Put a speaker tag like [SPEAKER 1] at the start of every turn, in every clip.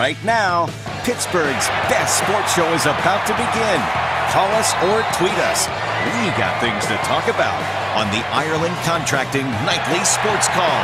[SPEAKER 1] Right now, Pittsburgh's best sports show is about to begin. Call us or tweet us. We got things to talk about on the Ireland Contracting Nightly Sports Call.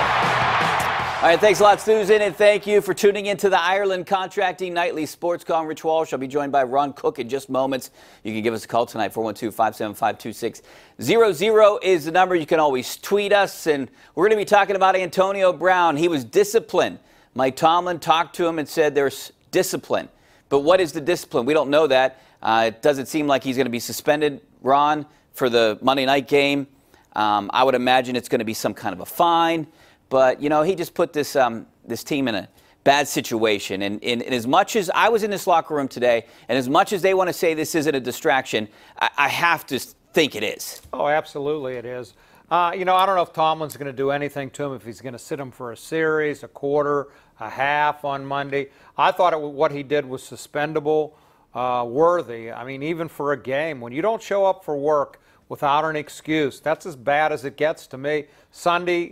[SPEAKER 2] All right, thanks a lot, Susan, and thank you for tuning into the Ireland Contracting Nightly Sports Call. I'm Rich Walsh. I'll be joined by Ron Cook in just moments. You can give us a call tonight, 412-575-2600 is the number. You can always tweet us, and we're going to be talking about Antonio Brown. He was disciplined. Mike Tomlin talked to him and said there's discipline. But what is the discipline? We don't know that. It doesn't seem like he's going to be suspended, Ron, for the Monday night game. I would imagine it's going to be some kind of a fine. But, you know, he just put this this team in a bad situation. And as much as I was in this locker room today, and as much as they want to say this isn't a distraction, I have to think it is.
[SPEAKER 3] Oh, absolutely it is. You know, I don't know if Tomlin's going to do anything to him, if he's going to sit him for a series, a quarter, a half on Monday. I thought what he did was suspendable, worthy. I mean, even for a game, when you don't show up for work without an excuse, that's as bad as it gets to me. Sunday,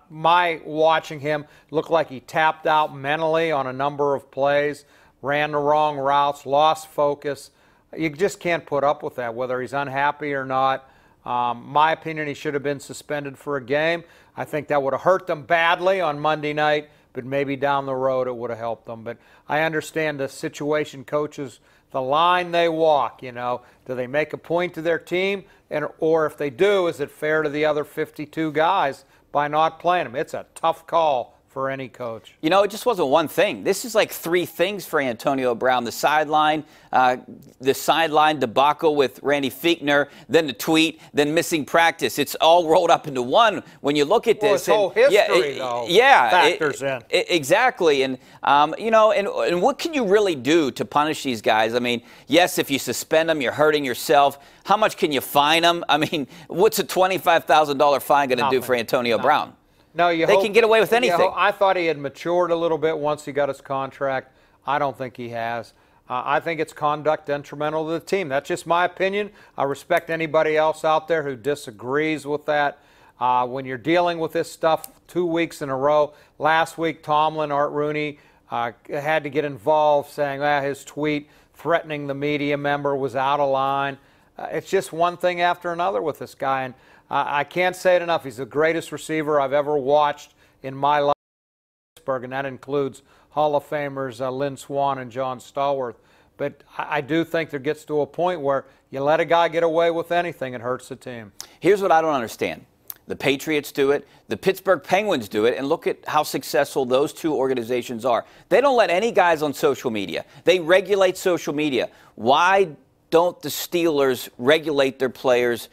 [SPEAKER 3] my watching him looked like he tapped out mentally on a number of plays, ran the wrong routes, lost focus. You just can't put up with that, whether he's unhappy or not. My opinion, he should have been suspended for a game. I think that would have hurt them badly on Monday night, but maybe down the road it would have helped them. But I understand the situation coaches, the line they walk, you know. Do they make a point to their team? Or if they do, is it fair to the other 52 guys by not playing them? It's a tough call for any coach.
[SPEAKER 2] You know, it just wasn't one thing. This is like three things for Antonio Brown. The sideline debacle with Randy Fichtner, then the tweet, then missing practice. It's all rolled up into one when you look at this.
[SPEAKER 3] Well, his whole history, factors in.
[SPEAKER 2] Exactly. And, you know, and what can you really do to punish these guys? I mean, yes, if you suspend them, you're hurting yourself. How much can you fine them? I mean, what's a $25,000 fine going to do for Antonio Brown?
[SPEAKER 3] No,
[SPEAKER 2] they can get away with anything.
[SPEAKER 3] I thought he had matured a little bit once he got his contract. I don't think he has. I think it's conduct detrimental to the team. That's just my opinion. I respect anybody else out there who disagrees with that. When you're dealing with this stuff 2 weeks in a row, last week Tomlin, Art Rooney, had to get involved saying his tweet threatening the media member was out of line. It's just one thing after another with this guy. And I can't say it enough. He's the greatest receiver I've ever watched in my life in Pittsburgh, and that includes Hall of Famers Lynn Swann and John Stallworth. But I do think there gets to a point where you let a guy get away with anything, it hurts the team.
[SPEAKER 2] Here's what I don't understand. The Patriots do it. The Pittsburgh Penguins do it. And look at how successful those two organizations are. They don't let any guys on social media. They regulate social media. Why don't the Steelers regulate their players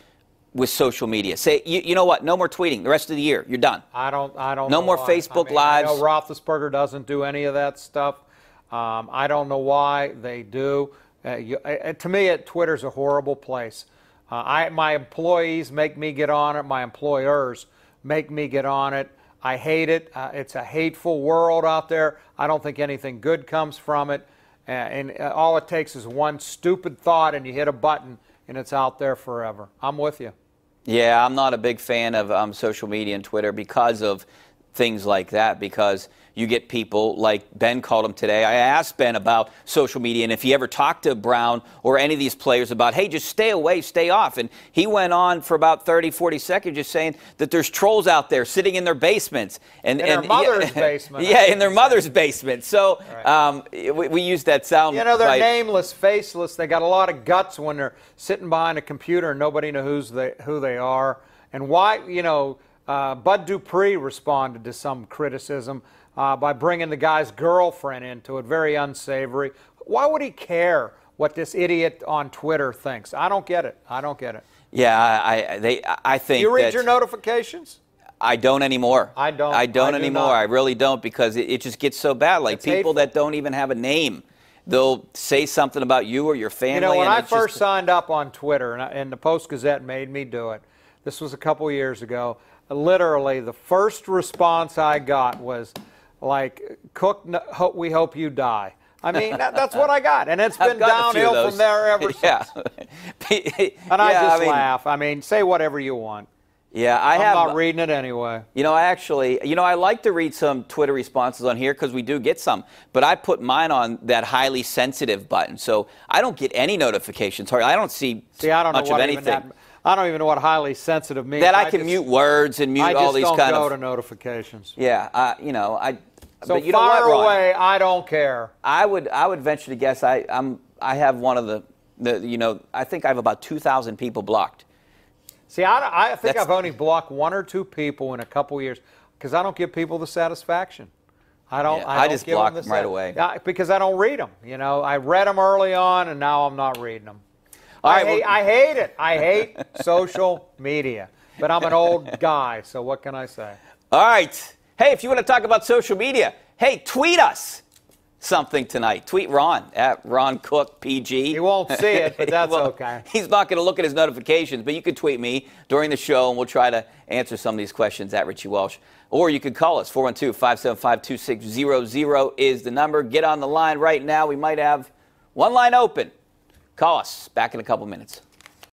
[SPEAKER 2] with social media? Say, you know what? No more tweeting the rest of the year. You're done.
[SPEAKER 3] I don't
[SPEAKER 2] No
[SPEAKER 3] know
[SPEAKER 2] more
[SPEAKER 3] why.
[SPEAKER 2] Facebook Lives.
[SPEAKER 3] I know Roethlisberger doesn't do any of that stuff. I don't know why they do. To me, Twitter's a horrible place. My employees make me get on it. My employers make me get on it. I hate it. It's a hateful world out there. I don't think anything good comes from it. And all it takes is one stupid thought, and you hit a button, and it's out there forever. I'm with you.
[SPEAKER 2] Yeah, I'm not a big fan of social media and Twitter because of things like that, because you get people like Ben called him today. I asked Ben about social media and if he ever talked to Brown or any of these players about, hey, just stay away, stay off. And he went on for about 30, 40 seconds just saying that there's trolls out there sitting in their basements.
[SPEAKER 3] In their mother's basement.
[SPEAKER 2] Yeah, in their mother's basement. So we use that sound.
[SPEAKER 3] You know, they're nameless, faceless. They got a lot of guts when they're sitting behind a computer and nobody knows who they are. And why, you know, Bud Dupree responded to some criticism by bringing the guy's girlfriend into it, very unsavory. Why would he care what this idiot on Twitter thinks? I don't get it. I don't get it.
[SPEAKER 2] Yeah, I think.
[SPEAKER 3] You read your notifications?
[SPEAKER 2] I don't anymore.
[SPEAKER 3] I don't.
[SPEAKER 2] I don't anymore. I really don't, because it just gets so bad. Like
[SPEAKER 3] it's
[SPEAKER 2] people
[SPEAKER 3] hateful.
[SPEAKER 2] that don't even have a name, they'll say something about you or your family.
[SPEAKER 3] You know, when
[SPEAKER 2] and
[SPEAKER 3] I first signed up on Twitter, and the Post-Gazette made me do it, this was a couple years ago, literally the first response I got was like, Cook, we hope you die. I mean, that's what I got. And it's been downhill from there ever since.
[SPEAKER 2] Yeah.
[SPEAKER 3] And I laugh. I mean, say whatever you want.
[SPEAKER 2] Yeah,
[SPEAKER 3] I'm not reading it anyway.
[SPEAKER 2] I like to read some Twitter responses on here because we do get some, but I put mine on that highly sensitive button, so I don't get any notifications. I don't see
[SPEAKER 3] I don't
[SPEAKER 2] much
[SPEAKER 3] know
[SPEAKER 2] of anything.
[SPEAKER 3] I don't even know what highly sensitive means.
[SPEAKER 2] That I can mute words and mute all these kind of.
[SPEAKER 3] I just don't go to notifications.
[SPEAKER 2] Yeah,
[SPEAKER 3] So
[SPEAKER 2] but you
[SPEAKER 3] fire
[SPEAKER 2] know what, Ron?
[SPEAKER 3] away. I don't care.
[SPEAKER 2] I would venture to guess I have one of the I think I have about 2,000 people blocked.
[SPEAKER 3] See, I think I've only blocked 1 or 2 people in a couple years because I don't give people the satisfaction. I
[SPEAKER 2] just block them right away.
[SPEAKER 3] Because I don't read them. I read them early on, and now I'm not reading them. I hate it. I hate social media. But I'm an old guy, so what can I say?
[SPEAKER 2] All right. Hey, if you want to talk about social media, hey, tweet us something tonight. Tweet Ron at Ron Cook PG.
[SPEAKER 3] He won't see it, but that's okay.
[SPEAKER 2] He's not going to look at his notifications, but you could tweet me during the show, and we'll try to answer some of these questions at Richie Welsh. Or you could call us. 412-575-2600 is the number. Get on the line right now. We might have one line open. Call us. Back in a couple minutes.